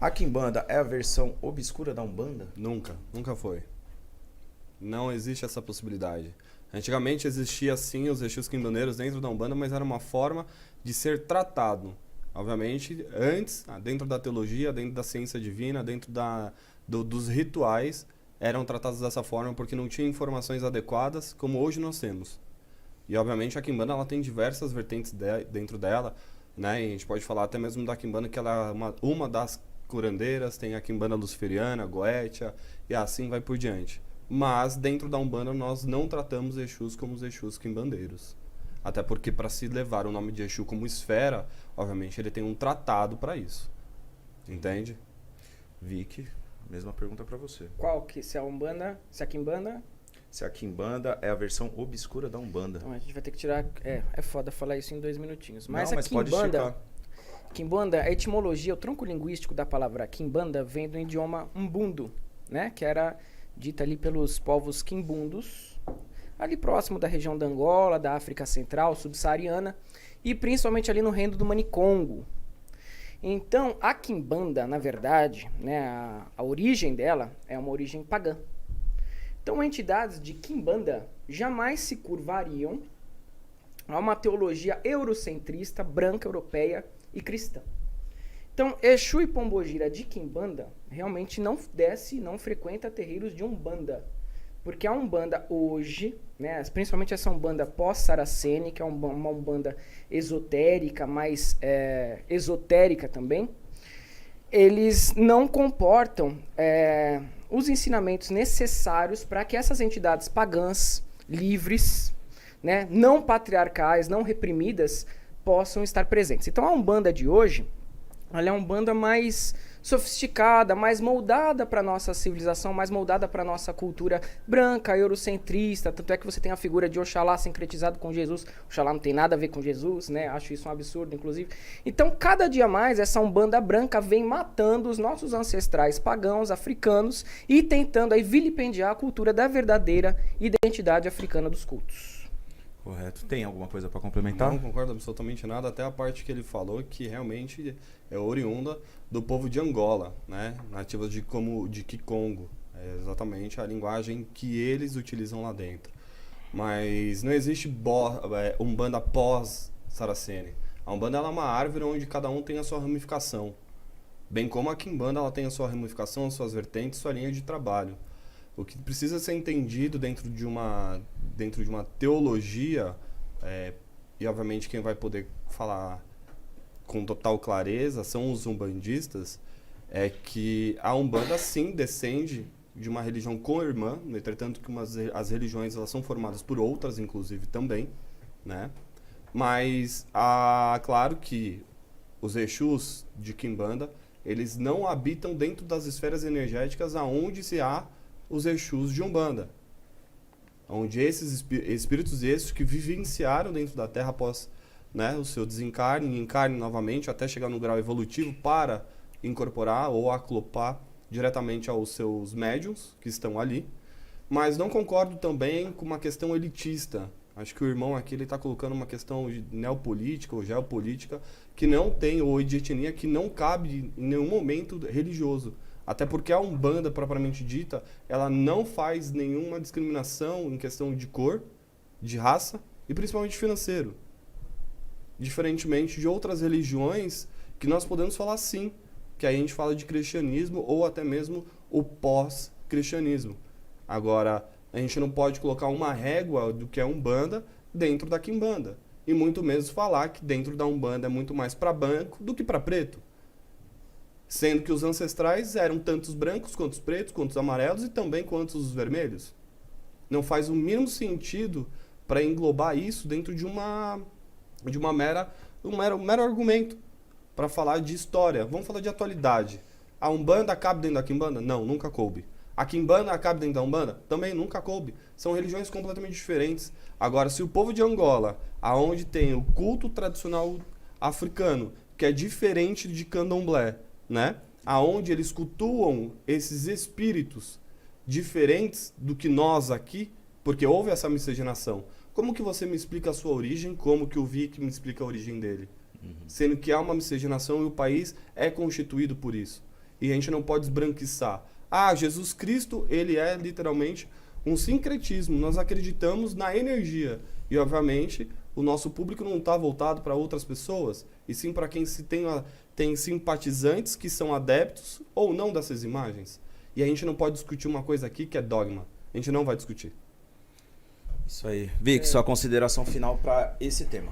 A quimbanda é a versão obscura da Umbanda? Nunca foi. Não existe essa possibilidade. Antigamente existia sim os Exus quimbandeiros dentro da Umbanda, mas era uma forma de ser tratado. Obviamente, antes, dentro da teologia, dentro da ciência divina, dentro dos rituais, eram tratados dessa forma porque não tinha informações adequadas como hoje nós temos. E obviamente a quimbanda ela tem diversas vertentes dentro dela, né? E a gente pode falar até mesmo da quimbanda que ela é uma das curandeiras, tem a quimbanda luciferiana, goétia, e assim vai por diante. Mas dentro da Umbanda nós não tratamos Exus como os Exus quimbandeiros. Até porque para se levar o nome de Exu como esfera, obviamente ele tem um tratado para isso. Entende? Vicky, mesma pergunta para você. Qual que? Se é a Umbanda, se é a Quimbanda? Se a quimbanda é a versão obscura da Umbanda. Então a gente vai ter que tirar... É foda falar isso em 2 minutinhos. Mas Não, a mas pode Quimbanda... esticar. Quimbanda, a etimologia, o tronco linguístico da palavra Quimbanda vem do idioma Umbundo, né? Que era dita ali pelos povos quimbundos, ali próximo da região da Angola, da África Central, subsaariana, e principalmente ali no reino do Manicongo. Então, a Quimbanda, na verdade, né, a origem dela é uma origem pagã. Então, entidades de Quimbanda jamais se curvariam a uma teologia eurocentrista, branca, europeia e cristã. Então, Exu e Pombogira de Quimbanda realmente não desce, não frequenta terreiros de Umbanda. Porque a Umbanda hoje, né, principalmente essa Umbanda pós-Saracene, que é uma Umbanda esotérica, mais esotérica também, eles não comportam os ensinamentos necessários para que essas entidades pagãs, livres, né, não patriarcais, não reprimidas, possam estar presentes. Então a Umbanda de hoje, ela é uma Umbanda mais sofisticada, mais moldada para a nossa civilização, mais moldada para a nossa cultura branca, eurocentrista. Tanto é que você tem a figura de Oxalá sincretizado com Jesus. Oxalá não tem nada a ver com Jesus, né? Acho isso um absurdo, inclusive. Então, cada dia mais, essa Umbanda branca vem matando os nossos ancestrais pagãos, africanos, e tentando aí vilipendiar a cultura da verdadeira identidade africana dos cultos. Correto. Tem alguma coisa para complementar? Não concordo absolutamente nada, até a parte que ele falou que realmente é oriunda do povo de Angola, né? Nativas de Kikongo. É exatamente a linguagem que eles utilizam lá dentro. Mas não existe Umbanda pós-Saracene. A Umbanda ela é uma árvore onde cada um tem a sua ramificação. Bem como a Quimbanda ela tem a sua ramificação, as suas vertentes, sua linha de trabalho. O que precisa ser entendido dentro de uma teologia, e obviamente quem vai poder falar com total clareza são os umbandistas, é que a Umbanda sim descende de uma religião co-irmã, no entretanto que as religiões elas são formadas por outras, inclusive, também, né? Mas, claro que os Exus de Quimbanda, eles não habitam dentro das esferas energéticas aonde se há os Exus de Umbanda, onde esses espíritos esses que vivenciaram dentro da Terra após, né, o seu desencarne e encarne novamente até chegar no grau evolutivo para incorporar ou aclopar diretamente aos seus médiuns que estão ali. Mas não concordo também com uma questão elitista. Acho que o irmão aqui está colocando uma questão neopolítica ou geopolítica que não tem, ou de etnia, que não cabe em nenhum momento religioso. Até porque a Umbanda, propriamente dita, ela não faz nenhuma discriminação em questão de cor, de raça e principalmente financeiro. Diferentemente de outras religiões que nós podemos falar sim, que aí a gente fala de cristianismo ou até mesmo o pós-cristianismo. Agora, a gente não pode colocar uma régua do que é Umbanda dentro da Quimbanda. E muito menos falar que dentro da Umbanda é muito mais para branco do que para preto. Sendo que os ancestrais eram tanto os brancos, quanto os pretos, quanto os amarelos e também quanto os vermelhos. Não faz o mínimo sentido para englobar isso dentro de um mero argumento para falar de história. Vamos falar de atualidade. A Umbanda cabe dentro da Quimbanda? Não, nunca coube. A Quimbanda cabe dentro da Umbanda? Também nunca coube. São religiões completamente diferentes. Agora, se o povo de Angola, aonde tem o culto tradicional africano, que é diferente de Candomblé, né? Aonde eles cultuam esses espíritos diferentes do que nós aqui, porque houve essa miscigenação. Como que você me explica a sua origem? Como que o Vic me explica a origem dele? Sendo que há uma miscigenação e o país é constituído por isso. e a gente não pode esbranquiçar. Jesus Cristo, ele é literalmente um sincretismo. Nós acreditamos na energia. E, obviamente, o nosso público não está voltado para outras pessoas, e sim para quem tem simpatizantes que são adeptos ou não dessas imagens. E a gente não pode discutir uma coisa aqui que é dogma. A gente não vai discutir. Isso aí. Vic, sua consideração final para esse tema.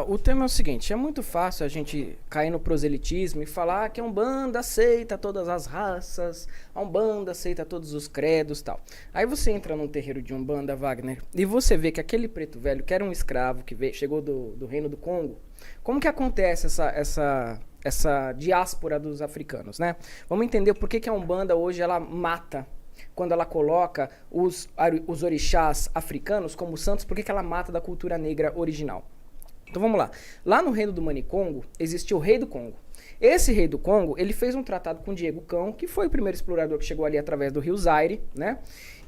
O tema é o seguinte, é muito fácil a gente cair no proselitismo e falar que a Umbanda aceita todas as raças, a Umbanda aceita todos os credos e tal. Aí você entra num terreiro de Umbanda, Wagner, e você vê que aquele preto velho, que era um escravo, que chegou do reino do Congo, como que acontece essa diáspora dos africanos, né? Vamos entender por que a Umbanda hoje ela mata. Quando ela coloca os orixás africanos como santos, por que ela mata da cultura negra original? Então vamos lá. Lá no reino do Manicongo, existia o rei do Congo. Esse rei do Congo, ele fez um tratado com Diego Cão, que foi o primeiro explorador que chegou ali através do rio Zaire, né?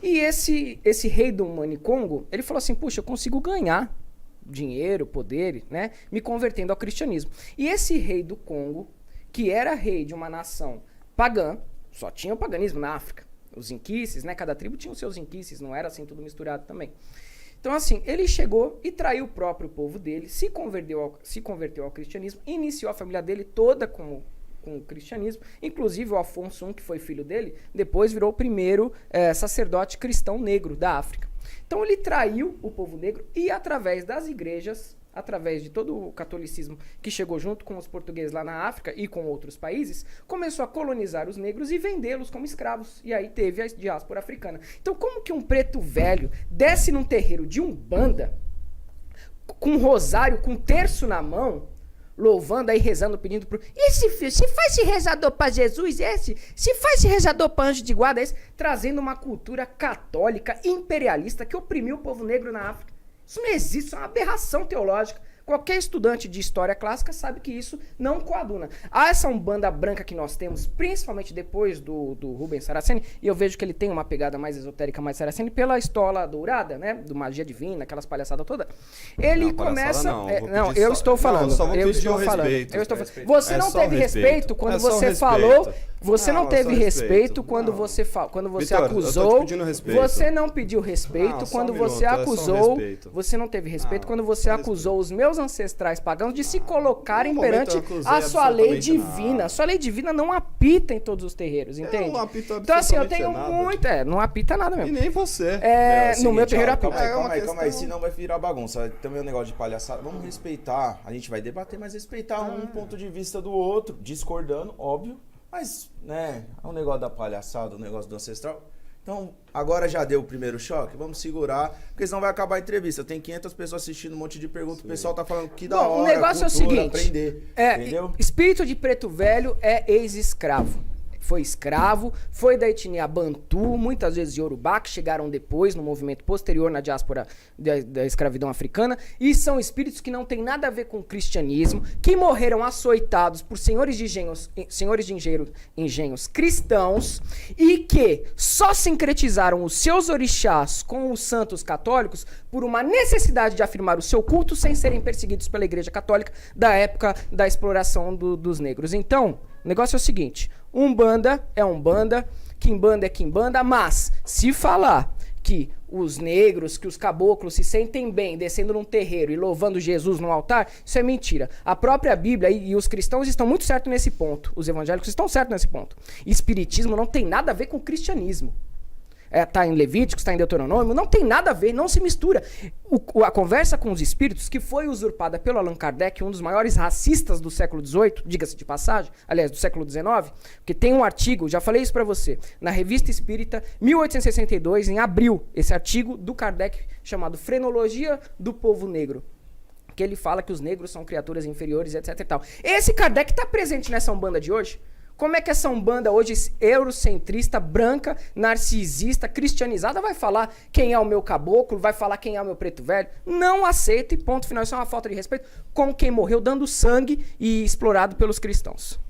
E esse rei do Manicongo, ele falou assim, puxa, eu consigo ganhar dinheiro, poder, né? Me convertendo ao cristianismo. E esse rei do Congo, que era rei de uma nação pagã, só tinha o paganismo na África. Os inquices, né? Cada tribo tinha os seus inquices, não era assim tudo misturado também. Então, assim, ele chegou e traiu o próprio povo dele, se converteu ao cristianismo, iniciou a família dele toda com o cristianismo, inclusive o Afonso I, que foi filho dele, depois virou o primeiro sacerdote cristão negro da África. Então, ele traiu o povo negro e, através das igrejas, através de todo o catolicismo que chegou junto com os portugueses lá na África e com outros países, começou a colonizar os negros e vendê-los como escravos. E aí teve a diáspora africana. Então, como que um preto velho desce num terreiro de Umbanda, com um rosário, com um terço na mão, louvando aí, rezando, pedindo pro... Esse filho, se faz esse rezador pra Jesus, se faz esse rezador pra anjo de guarda, trazendo uma cultura católica, imperialista, que oprimiu o povo negro na África. Isso não existe, isso é uma aberração teológica. Qualquer estudante de história clássica sabe que isso não coaduna. Essa Umbanda branca que nós temos, principalmente depois do Rubens Saraceni, e eu vejo que ele tem uma pegada mais esotérica, mais Saraceni, pela estola dourada, né, do magia divina, aquelas palhaçadas todas. Ele começa... eu estou falando. Eu estou falando. Você não teve respeito quando você falou... Você não teve respeito quando você acusou. Você não pediu respeito quando você acusou. Você não teve respeito quando você acusou os meus ancestrais pagãos de se colocarem perante a sua lei divina. A sua lei divina não apita em todos os terreiros, entende? Não apita então, assim, eu tenho muito. Não apita nada mesmo. E nem você. No meu terreiro apita. Calma aí, senão vai virar bagunça. Também é um negócio de palhaçada. Vamos respeitar. A gente vai debater, mas respeitar um ponto de vista do outro, discordando, óbvio. Mas, né, é um negócio da palhaçada, um negócio do ancestral. Então, agora já deu o primeiro choque, vamos segurar, porque senão vai acabar a entrevista. Tem 500 pessoas assistindo, um monte de perguntas, o pessoal tá falando que da hora, o negócio é o seguinte, aprender, entendeu? Espírito de preto velho é ex-escravo. Foi escravo, foi da etnia Bantu, muitas vezes Yorubá, que chegaram depois, no movimento posterior na diáspora da escravidão africana, e são espíritos que não têm nada a ver com o cristianismo, que morreram açoitados por senhores de engenhos cristãos, e que só sincretizaram os seus orixás com os santos católicos por uma necessidade de afirmar o seu culto sem serem perseguidos pela Igreja Católica da época da exploração dos negros. Então, o negócio é o seguinte, Umbanda é Umbanda, Quimbanda é Quimbanda, mas se falar que os negros, que os caboclos se sentem bem descendo num terreiro e louvando Jesus no altar, isso é mentira. A própria Bíblia e os cristãos estão muito certos nesse ponto, os evangélicos estão certos nesse ponto. Espiritismo não tem nada a ver com cristianismo. Tá em Levíticos, tá em Deuteronômio, não tem nada a ver, não se mistura. A conversa com os espíritos, que foi usurpada pelo Allan Kardec, um dos maiores racistas do século XVIII, diga-se de passagem, aliás, do século XIX, porque tem um artigo, já falei isso pra você, na Revista Espírita, 1862, em abril, esse artigo do Kardec, chamado Frenologia do Povo Negro, que ele fala que os negros são criaturas inferiores, etc e tal. Esse Kardec tá presente nessa Umbanda de hoje? Como é que essa Umbanda hoje, eurocentrista, branca, narcisista, cristianizada, vai falar quem é o meu caboclo, vai falar quem é o meu preto velho? Não aceito e ponto final. Isso é uma falta de respeito com quem morreu dando sangue e explorado pelos cristãos.